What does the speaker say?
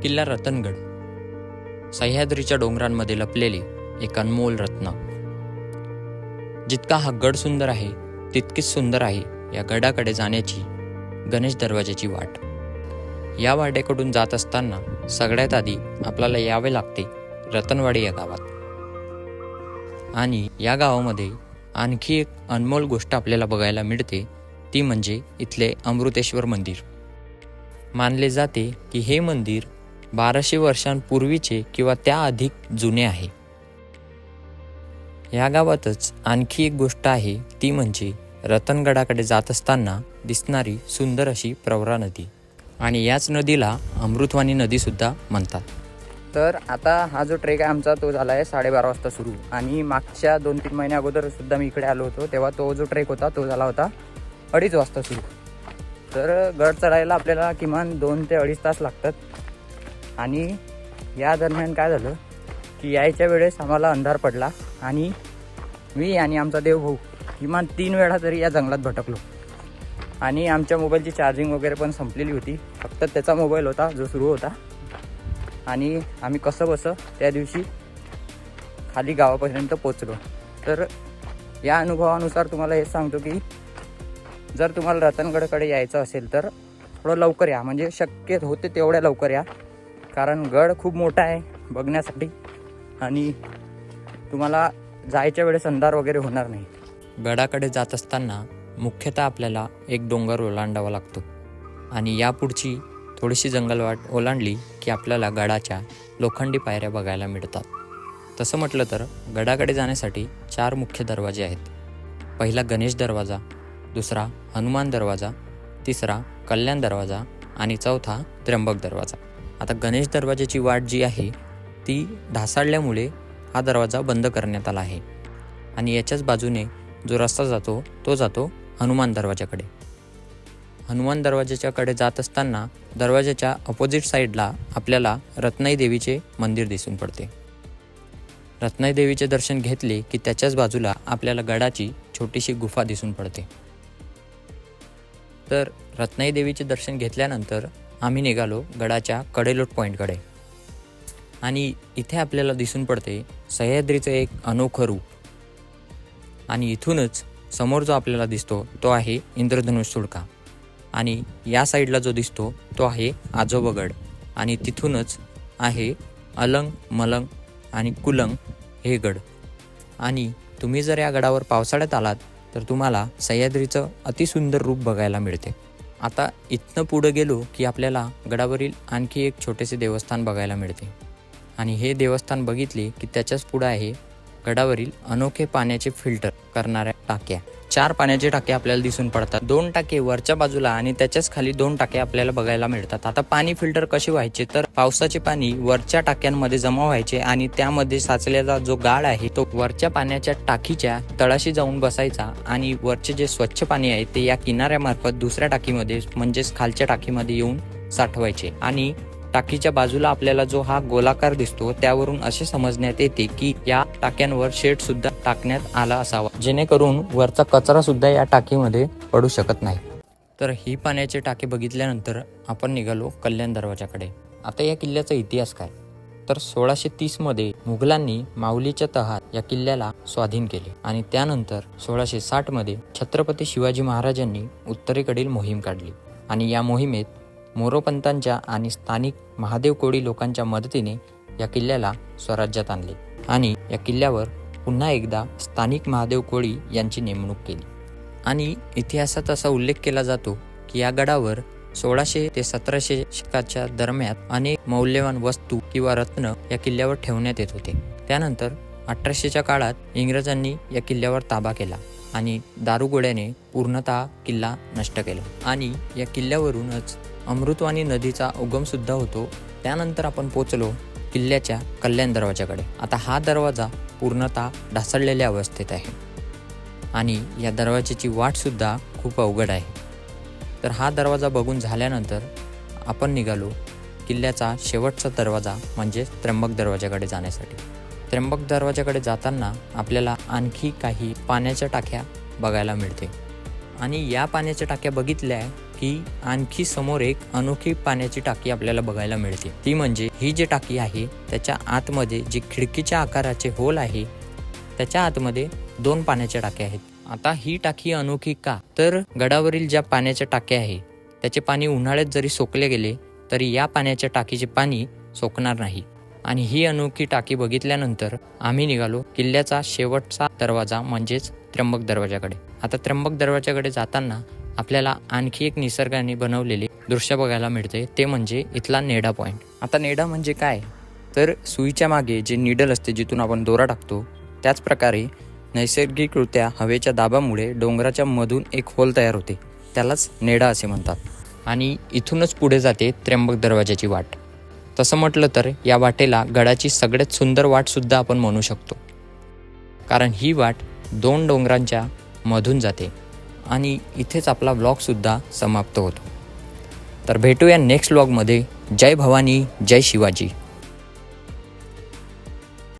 किल्ला रतनगड, सह्याद्रीच्या डोंगरांमध्ये लपलेले एक अनमोल रत्न. जितका हा गड सुंदर आहे तितकीच सुंदर आहे या गडाकडे जाण्याची गणेश दरवाजाची वाट. या वाटेकडून जात असताना सगळ्यात आधी आपल्याला यावे लागते रतनवाडी या गावात. आणि या गावामध्ये आणखी एक अनमोल गोष्ट आपल्याला बघायला मिळते, ती म्हणजे इथले अमृतेश्वर मंदिर. मानले जाते की हे मंदिर 1200 वर्षांपूर्वीचे किंवा त्या अधिक जुने आहे. या गावातच आणखी एक गोष्ट आहे, ती म्हणजे रतनगडाकडे जात असताना दिसणारी सुंदर अशी प्रवरा नदी. आणि याच नदीला अमृतवाणी नदीसुद्धा म्हणतात. तर आता हा जो ट्रेक आहे आमचा तो झाला आहे 12:30 वाजता सुरू. आणि मागच्या 2-3 महिन्या अगोदर सुद्धा मी इकडे आलो होतो, तेव्हा तो जो ट्रेक होता तो झाला होता 2:30 वाजता सुरू. तर गड चढायला आपल्याला किमान 2 ते 2.5 तास लागतात. आणि या दरम्यान काय झालं की यायच्या वेळेस आम्हाला अंधार पडला आणि मी आणि आमचा देवभाऊ किमान 3 वेळा तरी या जंगलात भटकलो. आणि आमच्या मोबाईलची चार्जिंग वगैरे पण संपलेली होती, फक्त त्याचा मोबाईल होता जो सुरू होता. आणि आम्ही कसंबसं त्या दिवशी खाली गावापर्यंत पोचलो. तर या अनुभवानुसार तुम्हाला हे सांगतो की जर तुम्हाला रतनगडकडे यायचं असेल तर थोडं लवकर या, म्हणजे शक्य होते तेवढ्या लवकर या, कारण गड खूप मोठा आहे बघण्यासाठी आणि तुम्हाला जायच्या वेळेस अंधार वगैरे होणार नाही. गडाकडे जात असताना मुख्यतः आपल्याला एक डोंगर ओलांडावा लागतो आणि यापुढची थोडीशी जंगलवाट ओलांडली की आपल्याला गडाच्या लोखंडी पायऱ्या बघायला मिळतात. तसं म्हटलं तर गडाकडे जाण्यासाठी 4 मुख्य दरवाजे आहेत. पहिला गणेश दरवाजा, दुसरा हनुमान दरवाजा, तिसरा कल्याण दरवाजा आणि चौथा त्र्यंबक दरवाजा. आता गणेश दरवाजाची वाट जी आहे ती ढासाळल्यामुळे हा दरवाजा बंद करण्यात आला आहे. आणि याच्याच बाजूने जो रस्ता जातो तो जातो हनुमान दरवाजाकडे. हनुमान दरवाजाच्याकडे जात असताना दरवाजाच्या अपोजिट साईडला आपल्याला रत्नाई देवीचे मंदिर दिसून पडते. रत्नाई देवीचे दर्शन घेतले की त्याच्याच बाजूला आपल्याला गडाची छोटीशी गुफा दिसून पडते. तर रत्नाई देवीचे दर्शन घेतल्यानंतर आम्ही निघालो गडाच्या कडेलोट पॉईंटकडे. आणि इथे आपल्याला दिसून पडते सह्याद्रीचं एक अनोखं रूप. आणि इथूनच समोर जो आपल्याला दिसतो तो आहे इंद्रधनुष सुळका. आणि या साईडला जो दिसतो तो आहे आजोबागड. आणि तिथूनच आहे अलंग, मलंग आणि कुलंग हे गड. आणि तुम्ही जर या गडावर पावसाळ्यात आलात तर तुम्हाला सह्याद्रीचं अतिसुंदर रूप बघायला मिळते. आता इथनं पुढं गेलो की आपल्याला गडावरील आणखी एक छोटेसे देवस्थान बघायला मिळते. आणि हे देवस्थान बघितले की त्याच्याच पुढं आहे गडावरील अनोखे पाण्याचे फिल्टर करणाऱ्या टाक्या. 4 पाण्याचे टाके आपल्याला दिसून पडतात. 2 टाके वरच्या बाजूला आणि त्याच्याच खाली 2 टाके आपल्याला बघायला मिळतात. आता पाणी फिल्टर कसे व्हायचे तर पावसाचे पाणी वरच्या टाक्यांमध्ये जमा व्हायचे आणि त्यामध्ये साचलेला जो गाळ आहे तो वरच्या पाण्याच्या टाकीच्या तळाशी जाऊन बसायचा आणि वरचे जे स्वच्छ पाणी आहे ते या किनाऱ्यामार्फत दुसऱ्या टाकीमध्ये म्हणजेच खालच्या टाकीमध्ये येऊन साठवायचे. आणि टाकीच्या बाजूला आपल्याला जो हा गोलाकार दिसतो त्यावरून असे समजण्यात येते की या टाक्यांवर शेड सुद्धा टाकण्यात आला असावा, जेणेकरून वरचा कचरा सुद्धा या टाकीमध्ये पडू शकत नाही. तर ही पाण्याचे टाके बघितल्यानंतर आपण निघालो कल्याण दरवाजाकडे. आता या किल्ल्याचा इतिहास काय तर 1630 मध्ये मुघलांनी माऊलीच्या तहात या किल्ल्याला स्वाधीन केले. आणि त्यानंतर 1660 मध्ये छत्रपती शिवाजी महाराजांनी उत्तरेकडील मोहीम काढली. आणि या मोहिमेत मोरोपंतांच्या आणि स्थानिक महादेव कोळी लोकांच्या मदतीने या किल्ल्याला स्वराज्यात आणले. आणि या किल्ल्यावर पुन्हा एकदा स्थानिक महादेव कोळी यांची नेमणूक केली. आणि इतिहासात असा उल्लेख केला जातो की या गडावर 1600 ते 1700 शतकाच्या दरम्यान अनेक मौल्यवान वस्तू किंवा रत्न या किल्ल्यावर ठेवण्यात येत होते. त्यानंतर 1800च्या काळात इंग्रजांनी या किल्ल्यावर ताबा केला आणि दारुगोळ्याने पूर्णतः किल्ला नष्ट केला. आणि या किल्ल्यावरूनच अमृतवाणी नदीचा उगम सुद्धा होतो. त्यानंतर आपण पोचलो किल्ल्याच्या कल्याण दरवाजाकडे. आता हा दरवाजा पूर्णतः ढासळलेल्या अवस्थेत आहे आणि या दरवाजाची वाट सुद्धा खूप अवघड आहे. तर हा दरवाजा बघून झाल्यानंतर आपण निघालो किल्ल्याचा शेवटचा दरवाजा म्हणजे त्र्यंबक दरवाजाकडे जाण्यासाठी. त्र्यंबक दरवाजाकडे जाताना आपल्याला आणखी काही पाण्याच्या टाक्या बघायला मिळते. आणि या पाण्याच्या टाक्या बघितल्या की आणखी समोर एक अनोखी पाण्याची टाकी आपल्याला बघायला मिळते. ती म्हणजे ही जी टाकी आहे त्याच्या आतमध्ये जी खिडकीच्या आकाराचे होल आहे त्याच्या आतमध्ये 2 पाण्याच्या टाक्या आहेत. आता ही टाकी अनोखी का, तर गडावरील ज्या पाण्याच्या टाक्या आहे त्याचे पाणी उन्हाळ्यात जरी सोकले गेले तरी या पाण्याच्या टाकीचे पाणी सोकणार नाही. आणि ही अनोखी टाकी बघितल्यानंतर आम्ही निघालो किल्ल्याचा शेवटचा दरवाजा म्हणजेच त्र्यंबक दरवाजाकडे. आता त्र्यंबक दरवाजाकडे जाताना आपल्याला आणखी एक निसर्गाने बनवलेले दृश्य बघायला मिळते, ते म्हणजे इथला नेडा पॉईंट. आता नेडा म्हणजे काय, तर सुईच्या मागे जे निडल असते जिथून आपण दोरा टाकतो त्याच प्रकारे नैसर्गिकरित्या हवेच्या दाबामुळे डोंगराच्या मधून एक होल तयार होते, त्यालाच नेडा असे म्हणतात. आणि इथूनच पुढे जाते त्र्यंबक दरवाजाची वाट. तसं म्हटलं तर या वाटेला गडाची सगळ्यात सुंदर वाटसुद्धा आपण म्हणू शकतो, कारण ही वाट 2 डोंगरांच्या मधून जाते. आणि इथेच आपला व्लॉगसुद्धा समाप्त होतो. तर भेटूया नेक्स्ट व्लॉगमध्ये. जय भवानी, जय शिवाजी.